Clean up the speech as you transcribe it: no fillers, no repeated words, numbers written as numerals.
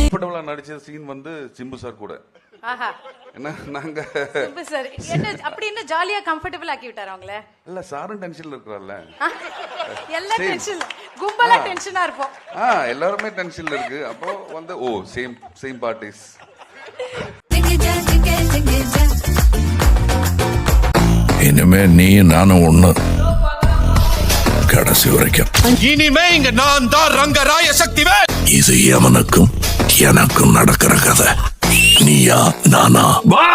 கம்ஃபர்டபுளா நடிச்ச சீன் வந்து சிம்பு சார் கூட. ஆஹா. என்ன நாங்க சிம்பு சார் என்ன அப்படி என்ன ஜாலியா கம்ஃபர்டபுள் ஆக்கி விட்டாரு அவங்கள? இல்ல சாரும் டென்ஷன்ல இருக்கறல்ல. எல்லா டென்ஷன் கும்பலா டென்ஷனா இருப்போம். எல்லாரும் டென்ஷன்ல இருக்கு. அப்போ வந்து ஓ சேம் பார்ட்டிஸ். இனிமே நீ நானும் ஒண்ணு கடைசி வரைக்கும். இனிமே இங்க நான் தான் ரங்கராய சக்திவேல். இது எவனுக்கும் எனக்கும் நடக்கிற கதை. நீயா நானா? வா.